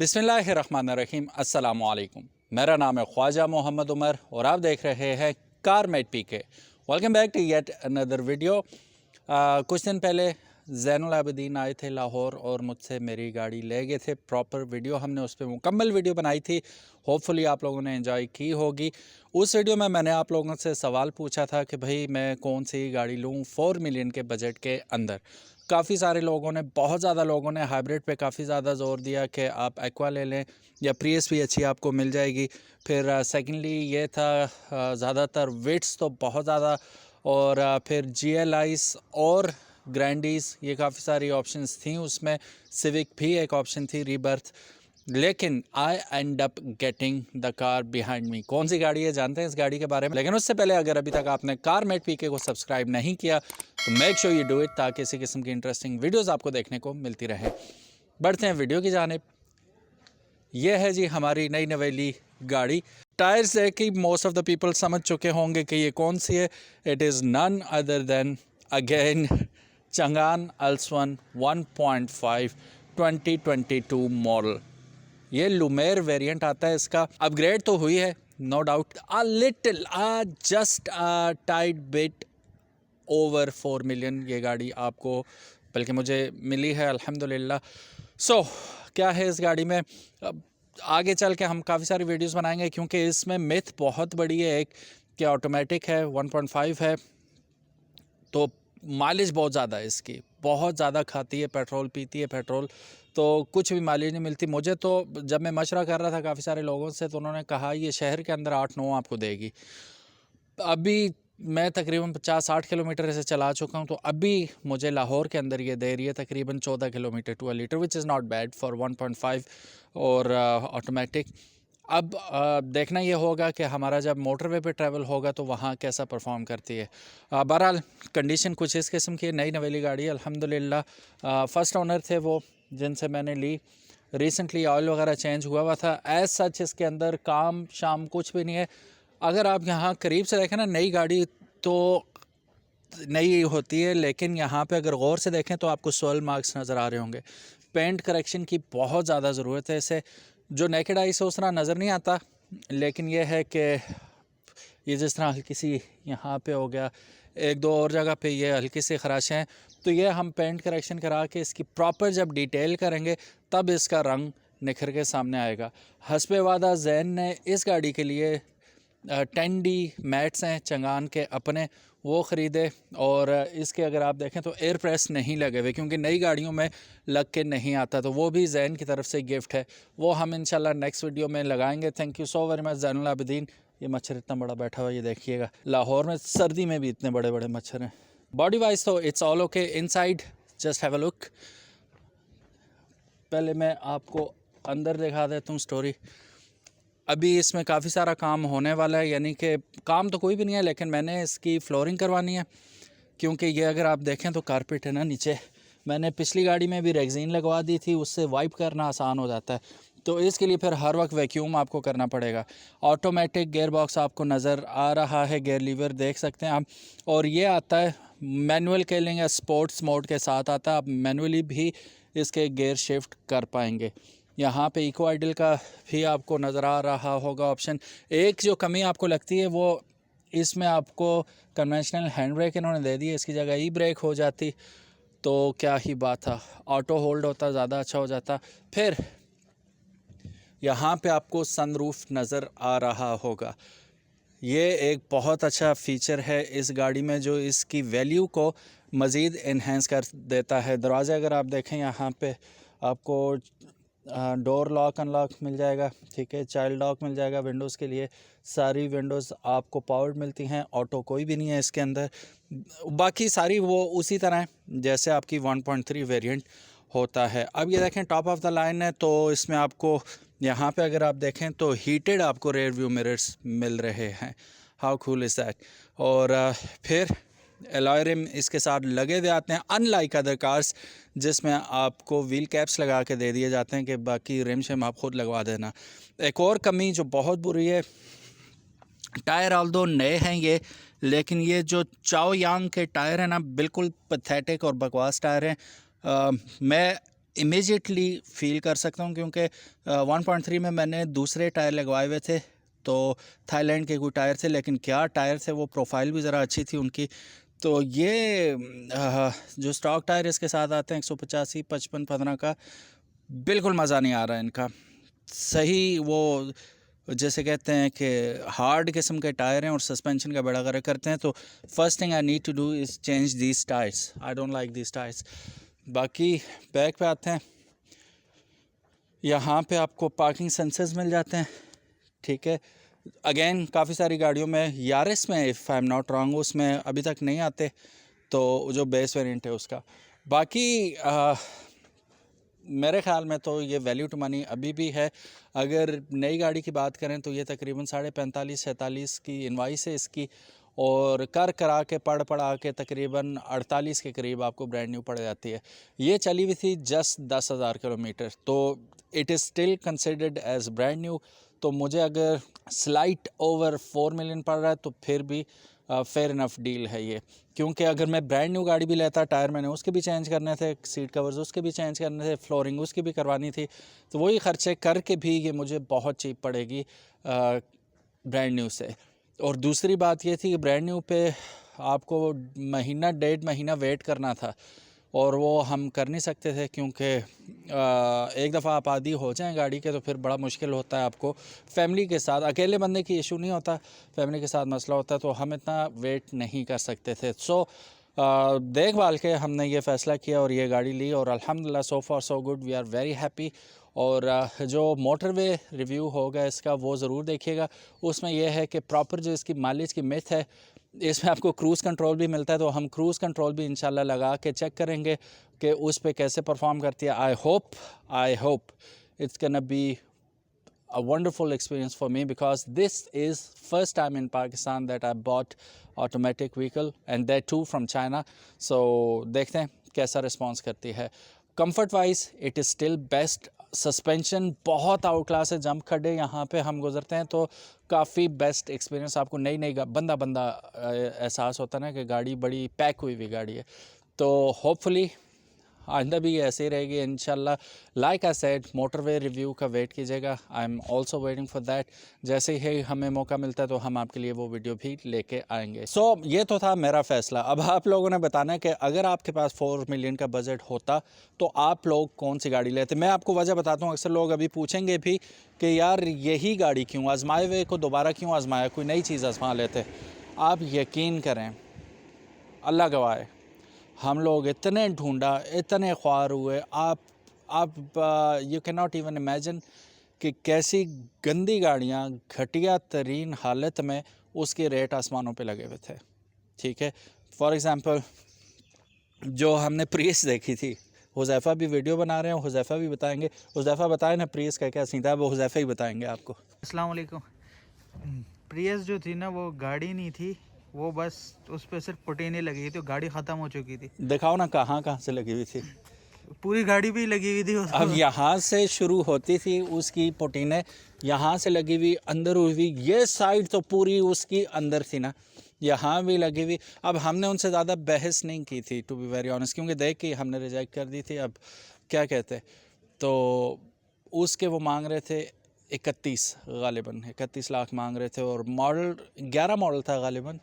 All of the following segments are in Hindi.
बिस्मिल्लाहिर्रहमानिर्रहीम अस्सलामु अलैकुम। मेरा नाम है ख्वाजा मोहम्मद उमर और आप देख रहे हैं Carmate PK. Welcome back to yet another video. कुछ दिन पहले ज़ैनुल आबिदीन आए थे लाहौर और मुझसे मेरी गाड़ी ले गए थे। प्रॉपर वीडियो हमने उस पर मुकम्मल वीडियो बनाई थी। होपफुली आप लोगों ने एंजॉय की होगी। उस वीडियो में मैंने आप लोगों से सवाल पूछा था कि भाई मैं कौन सी गाड़ी लूँ 4 मिलियन के बजट के अंदर। काफ़ी सारे लोगों ने, बहुत ज़्यादा लोगों ने हाइब्रिड पे काफ़ी ज़्यादा ज़ोर दिया कि आप एक्वा ले लें या प्रियस भी अच्छी आपको मिल जाएगी। फिर सेकेंडली ये था ज़्यादातर वेट्स तो बहुत ज़्यादा, और फिर GLIs और ग्रैंडीज़, ये काफ़ी सारी ऑप्शंस थी उसमें। सिविक भी एक ऑप्शन थी रीबर्थ, लेकिन I end up getting the car behind me. कौन सी गाड़ी है जानते हैं इस गाड़ी के बारे में, लेकिन उससे पहले अगर अभी तक आपने कारमेट पीके को सब्सक्राइब नहीं किया तो make sure you do it, ताकि इसी किस्म की इंटरेस्टिंग वीडियोस आपको देखने को मिलती रहे। बढ़ते हैं वीडियो की जानिब। यह है जी हमारी नई नवेली गाड़ी। टायर्स है कि मोस्ट ऑफ द पीपल समझ चुके होंगे कि ये कौन सी है। It is none other than again Changan Alsvin 1.5 2022 model. ये लुमेर वेरिएंट आता है इसका। अपग्रेड तो हुई है no doubt, a little just tide bit over 4 million ये गाड़ी आपको, बल्कि मुझे मिली है अल्हम्दुलिल्लाह। सो क्या है इस गाड़ी में, आगे चल के हम काफ़ी सारी वीडियोस बनाएंगे, क्योंकि इसमें मिथ बहुत बड़ी है। एक कि ऑटोमेटिक है, 1.5 है, तो माइलेज बहुत ज़्यादा है इसकी, बहुत ज़्यादा खाती है पेट्रोल, पीती है पेट्रोल, तो कुछ भी माइलेज नहीं मिलती। मुझे तो जब मैं मशवरा कर रहा था काफ़ी सारे लोगों से, तो उन्होंने कहा ये शहर के अंदर 8-9 आपको देगी। अभी मैं तकरीबन 50-60 किलोमीटर से चला चुका हूँ, तो अभी मुझे लाहौर के अंदर ये दे रही है तकरीबन 14 kilometre to a litre, which is not bad for 1.5 और ऑटोमेटिक। अब देखना ये होगा कि हमारा जब मोटरवे पे ट्रैवल होगा तो वहाँ कैसा परफॉर्म करती है। बहरहाल कंडीशन कुछ इस किस्म की, नई नवेली गाड़ी है अल्हम्दुलिल्लाह। फ़र्स्ट ओनर थे वो जिनसे मैंने ली। रिसेंटली ऑयल वगैरह चेंज हुआ था। एज सच इसके अंदर काम शाम कुछ भी नहीं है। अगर आप यहाँ करीब से देखें ना, नई गाड़ी तो नई होती है, लेकिन यहाँ पे अगर गौर से देखें तो आपको सोल मार्क्स नज़र आ रहे होंगे। पेंट करेक्शन की बहुत ज़्यादा ज़रूरत है इसे, जो नेकेड आई से उस तरह नज़र नहीं आता, लेकिन यह है कि ये जिस तरह हल्की सी यहाँ पे हो गया, एक दो और जगह पे ये हल्की सी खराशें हैं, तो ये हम पेंट करेक्शन करा के इसकी प्रॉपर जब डिटेल करेंगे तब इसका रंग निखर के सामने आएगा। हस्बे वादा जैन ने इस गाड़ी के लिए 10D मैट्स हैं चंगान के अपने, वो ख़रीदे, और इसके अगर आप देखें तो एयर प्रेस नहीं लगे हुए, क्योंकि नई गाड़ियों में लग के नहीं आता, तो वो भी जैन की तरफ से गिफ्ट है, वो हम इंशाल्लाह नेक्स्ट वीडियो में लगाएंगे। Thank you so very much Zainul Abidin. ये मच्छर इतना बड़ा बैठा हुआ है, ये देखिएगा, लाहौर में सर्दी में भी इतने बड़े बड़े मच्छर हैं। बॉडी वाइज तो it's all okay. Inside just have a look. पहले मैं आपको अंदर दिखा देता हूँ स्टोरी। अभी इसमें काफ़ी सारा काम होने वाला है, यानी कि काम तो कोई भी नहीं है, लेकिन मैंने इसकी फ्लोरिंग करवानी है, क्योंकि ये अगर आप देखें तो कारपेट है ना नीचे। मैंने पिछली गाड़ी में भी रेगजीन लगवा दी थी, उससे वाइप करना आसान हो जाता है, तो इसके लिए फिर हर वक्त वैक्यूम आपको करना पड़ेगा। ऑटोमेटिक गेयर बॉक्स आपको नज़र आ रहा है, गेयर लीवर देख सकते हैं आप, और ये आता है मैनुअल के लिए या स्पोर्ट्स मोड के साथ आता है। आप मैनुअली भी इसके गेयर शिफ्ट कर पाएंगे। यहाँ पे इको आइडल का भी आपको नज़र आ रहा होगा ऑप्शन। एक जो कमी आपको लगती है वो इसमें आपको कन्वेंशनल हैंड ब्रेक इन्होंने दे दी है, इसकी जगह ई ब्रेक हो जाती तो क्या ही बात था, ऑटो होल्ड होता, ज़्यादा अच्छा हो जाता। फिर यहाँ पे आपको सनरूफ नज़र आ रहा होगा। ये एक बहुत अच्छा फ़ीचर है इस गाड़ी में, जो इसकी वैल्यू को मज़ीद इन्हेंस कर देता है। दरवाज़े अगर आप देखें यहाँ पे आपको डोर लॉक अनलॉक मिल जाएगा, ठीक है, चाइल्ड लॉक मिल जाएगा। विंडोज़ के लिए सारी विंडोज़ आपको पावर्ड मिलती हैं, ऑटो कोई भी नहीं है इसके अंदर। बाकी सारी वो उसी तरह है जैसे आपकी 1.3 वेरिएंट होता है। अब ये देखें टॉप ऑफ द लाइन है, तो इसमें आपको यहाँ पे अगर आप देखें तो हीटेड आपको रेयर व्यू मिरर्स मिल रहे हैं। How cool is that. और फिर अलॉय रिम इसके साथ लगे हुए आते हैं, अनलाइक अदर कार्स जिसमें आपको व्हील कैप्स लगा के दे दिए जाते हैं कि बाकी रिम शिम आप खुद लगवा देना। एक और कमी जो बहुत बुरी है, टायर ऑल दो नए हैं ये, लेकिन ये जो चाओ यांग के टायर हैं ना, बिल्कुल पैथेटिक और बकवास टायर हैं। मैं इमीडिएटली फील कर सकता हूँ, क्योंकि 1.3 में मैंने दूसरे टायर लगवाए हुए थे, तो थाईलैंड के कोई टायर थे, लेकिन क्या टायर थे वो, प्रोफाइल भी ज़रा अच्छी थी उनकी। तो ये जो स्टॉक टायर इसके साथ आते हैं 185, 55, 15 का, बिल्कुल मज़ा नहीं आ रहा है इनका। सही वो जैसे कहते हैं कि हार्ड किस्म के टायर हैं और सस्पेंशन का बड़ा गर्क करते हैं। तो first thing I need to do is change these tyres. I don't like these tyres. बाकी बैक पे आते हैं, यहाँ पे आपको पार्किंग सेंसर्स मिल जाते हैं, ठीक है। अगेन काफ़ी सारी गाड़ियों में, यारिस में if I am not wrong उसमें अभी तक नहीं आते, तो जो बेस वेरिएंट है उसका। बाकी मेरे ख़्याल में तो ये वैल्यू टू मनी अभी भी है। अगर नई गाड़ी की बात करें तो ये तकरीबन 45-46 की इनवाइस है इसकी, और कर करा के पड़ा के तकरीबन 48 के करीब आपको ब्रांड न्यू पड़ जाती है। ये चली हुई थी जस्ट 10,000 किलोमीटर, तो it is still considered as brand new. तो मुझे अगर स्लाइट ओवर 4 मिलियन पड़ रहा है तो फिर भी फेयर इनफ डील है ये। क्योंकि अगर मैं ब्रांड न्यू गाड़ी भी लेता, टायर मैंने उसके भी चेंज करने थे, सीट कवर्स उसके भी चेंज करने थे, फ्लोरिंग उसकी भी करवानी थी, तो वही ख़र्चे करके भी ये मुझे बहुत चीप पड़ेगी ब्रांड न्यू से। और दूसरी बात ये थी कि ब्रांड न्यू पे आपको महीना 1.5 महीना वेट करना था, और वो हम कर नहीं सकते थे, क्योंकि एक दफ़ा आप आदी हो जाएं गाड़ी के तो फिर बड़ा मुश्किल होता है आपको। फैमिली के साथ, अकेले बंदे की इशू नहीं होता, फैमिली के साथ मसला होता है, तो हम इतना वेट नहीं कर सकते थे। सो देख भाल के हमने ये फ़ैसला किया और ये गाड़ी ली, और अल्हम्दुलिल्लाह so far so good, we are very happy. और जो मोटरवे रिव्यू होगा इसका वो ज़रूर देखिएगा। उसमें यह है कि प्रॉपर जो इसकी माइलेज की मिथ है, इसमें आपको क्रूज़ कंट्रोल भी मिलता है, तो हम क्रूज़ कंट्रोल भी इंशाल्लाह लगा के चेक करेंगे कि उस पे कैसे परफॉर्म करती है। I hope it's gonna be a wonderful experience for me, because this is first time in Pakistan that I bought automatic vehicle, and that too from China. So देखते हैं कैसा रिस्पॉन्स करती है। Comfort wise it is still best. Suspension बहुत आउट क्लास है। जंप खड्डे यहाँ पे हम गुजरते हैं तो काफ़ी बेस्ट एक्सपीरियंस आपको नई बंदा एहसास होता है ना कि गाड़ी बड़ी पैक हुई हुई गाड़ी है। तो होपफुली आइंदा भी ऐसे ही रहेगी इंशाल्लाह। Like I said, motorway review का वेट कीजिएगा, I am also waiting for that. जैसे ही हमें मौका मिलता है तो हम आपके लिए वो वीडियो भी लेके आएंगे। सो ये तो था मेरा फ़ैसला। अब आप लोगों ने बताना है कि अगर आपके पास 4 मिलियन का बजट होता तो आप लोग कौन सी गाड़ी लेते। मैं आपको वजह बताता हूँ। अक्सर लोग अभी पूछेंगे भी कि यार यही गाड़ी क्यों, आजमाए हुए को दोबारा क्यों आजमाया, कोई नई चीज़ आजमा लेते। आप यकीन करें, अल्लाह गवाह है, हम लोग इतने ढूंढा, इतने ख्वार हुए, आप you can not even imagine कि कैसी गंदी गाड़ियाँ घटिया तरीन हालत में उसके रेट आसमानों पे लगे हुए थे, ठीक है। फॉर एग्ज़ाम्पल जो हमने प्रीस देखी थी, हुज़ैफ़ा भी वीडियो बना रहे हैं, हुज़ैफ़ा भी बताएंगे। हुज़ैफ़ा बताए ना प्रीस का क्या सीन था, वो हुज़ैफ़ा ही बताएंगे आपको। अस्सलाम वालेकुम। प्रियस जो थी ना वो गाड़ी नहीं थी, वो बस उस पर सिर्फ पुटीनें लगी थी, तो गाड़ी ख़त्म हो चुकी थी। दिखाओ ना कहाँ कहाँ से लगी हुई थी। पूरी गाड़ी भी लगी हुई थी अब यहाँ से शुरू होती थी उसकी पुटीनें, यहाँ से लगी हुई, अंदर हुई, ये साइड तो पूरी उसकी अंदर थी ना, यहाँ भी लगी हुई। अब हमने उनसे ज़्यादा बहस नहीं की थी टू बी वेरी ऑनेस्ट, क्योंकि देख के हमने रिजेक्ट कर दी थी। अब क्या कहते, तो उसके वो मांग रहे थे 31, गालिबन 31 लाख मांग रहे थे, और मॉडल 11 मॉडल था, गालिबन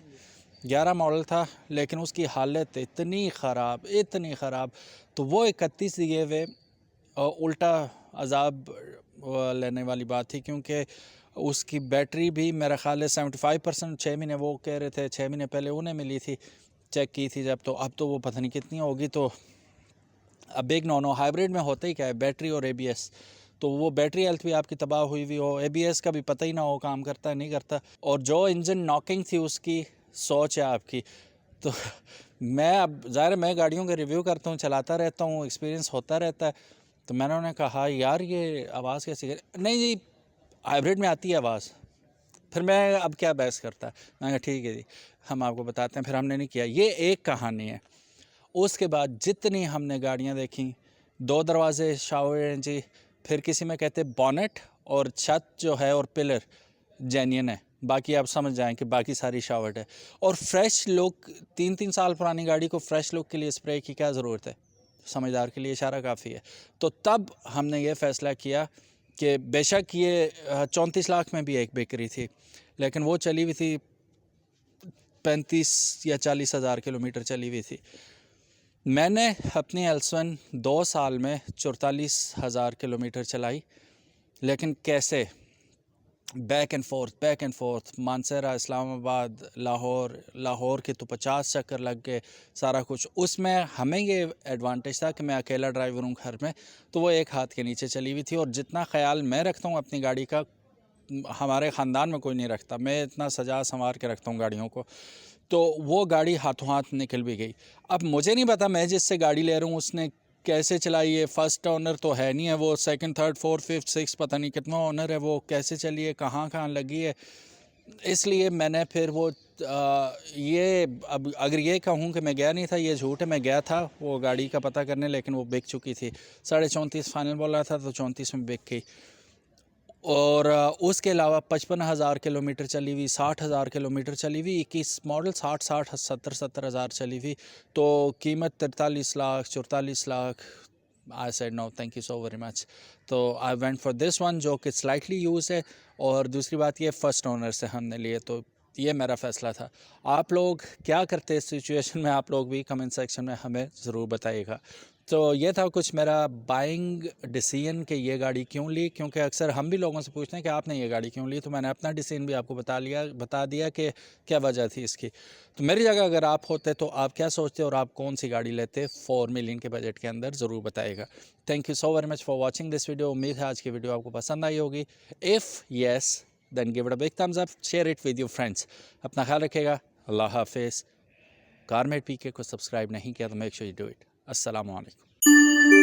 11 मॉडल था, लेकिन उसकी हालत इतनी ख़राब, तो वो 31 दिए हुए उल्टा अजाब लेने वाली बात थी। क्योंकि उसकी बैटरी भी मेरा ख़्याल है 75%, 6 महीने वो कह रहे थे, 6 महीने पहले उन्हें मिली थी, चेक की थी जब, तो अब तो वो पता नहीं कितनी होगी। तो अब बिग नो हाइब्रिड में होता ही क्या है, बैटरी और ABS, तो वो बैटरी हेल्थ भी आपकी तबाह हुई हुई हो, ABS का भी पता ही ना हो काम करता है नहीं करता, और जो इंजन नॉकिंग थी उसकी सोच है आपकी। तो मैं अब ज़ाहिर मैं गाड़ियों के रिव्यू करता हूँ, चलाता रहता हूँ, एक्सपीरियंस होता रहता है। तो मैंने उन्हें कहा यार ये आवाज़ कैसी नहीं जी, हाइब्रिड में आती है आवाज़। फिर मैं अब क्या बहस करता, मैंने कहा ठीक है जी हम आपको बताते हैं। फिर हमने नहीं किया। ये एक कहानी है। उसके बाद जितनी हमने गाड़ियाँ देखी, 2 दरवाजे शावर हैं जी, फिर किसी में कहते बॉनेट और छत जो है और पिलर जेन्युइन है, बाकी आप समझ जाएं कि बाकी सारी शावर्ड है। और फ्रेश लुक, 3-3 साल पुरानी गाड़ी को फ्रेश लुक के लिए स्प्रे की क्या ज़रूरत है। समझदार के लिए इशारा काफ़ी है। तो तब हमने ये फ़ैसला किया कि बेशक ये 34 लाख में भी एक बिक रही थी, लेकिन वो चली हुई थी 35 या 40 हज़ार किलोमीटर चली हुई थी। मैंने अपनी एल्सवन 2 साल में 44 हज़ार किलोमीटर चलाई, लेकिन कैसे बैक एंड फोर्थ मानसरा, इस्लामाबाद, लाहौर के तो 50 चक्कर लग गए, सारा कुछ। उसमें हमें ये एडवांटेज था कि मैं अकेला ड्राइवर हूँ घर में, तो वो एक हाथ के नीचे चली हुई थी। और जितना ख्याल मैं रखता हूँ अपनी गाड़ी का, हमारे ख़ानदान में कोई नहीं रखता। मैं इतना सजा संवार के रखता हूँ गाड़ियों को, तो वो गाड़ी हाथों हाथ निकल भी गई। अब मुझे नहीं पता मैं जिससे गाड़ी ले रहा हूँ उसने कैसे चलाई है, फर्स्ट ओनर तो है नहीं है वो, second, third, fourth, fifth, six, पता नहीं कितना ओनर है, वो कैसे चली है, कहाँ कहाँ लगी है। इसलिए मैंने फिर वो ये, अब अगर ये कहूँ कि मैं गया नहीं था, ये झूठ है। मैं गया था वो गाड़ी का पता करने, लेकिन वो बिक चुकी थी। 34.5 फाइनल बोल रहा था, तो 34 में बिक गई। और उसके अलावा 55,000 किलोमीटर चली हुई, 60,000 किलोमीटर चली हुई, 21 मॉडल, 70 हज़ार चली हुई। तो कीमत 43 lakh, 44 lakh. I said no thank you so very much. तो I went for this one, जो कि स्लाइटली यूज़ है। और दूसरी बात ये फ़र्स्ट ओनर से हमने लिए, तो ये मेरा फ़ैसला था। आप लोग क्या करते इस सिचुएशन में, आप लोग भी कमेंट सेक्शन में हमें ज़रूर बताइएगा। तो ये था कुछ मेरा बाइंग डिसीजन कि ये गाड़ी क्यों ली, क्योंकि अक्सर हम भी लोगों से पूछते हैं कि आपने ये गाड़ी क्यों ली, तो मैंने अपना डिसीजन भी आपको बता दिया कि क्या वजह थी इसकी। तो मेरी जगह अगर आप होते तो आप क्या सोचते और आप कौन सी गाड़ी लेते 4 मिलियन के बजट के अंदर, ज़रूर बताइएगा। Thank you so very much for watching this video. उम्मीद है आज की वीडियो आपको पसंद आई होगी। If yes then give it a big thumbs up, share it with your friends. अपना ख्याल रखिएगा। अल्लाह हाफिज़। कारमेट पीके को सब्सक्राइब नहीं किया तो make sure you do it. अस्सलाम वालेकुम।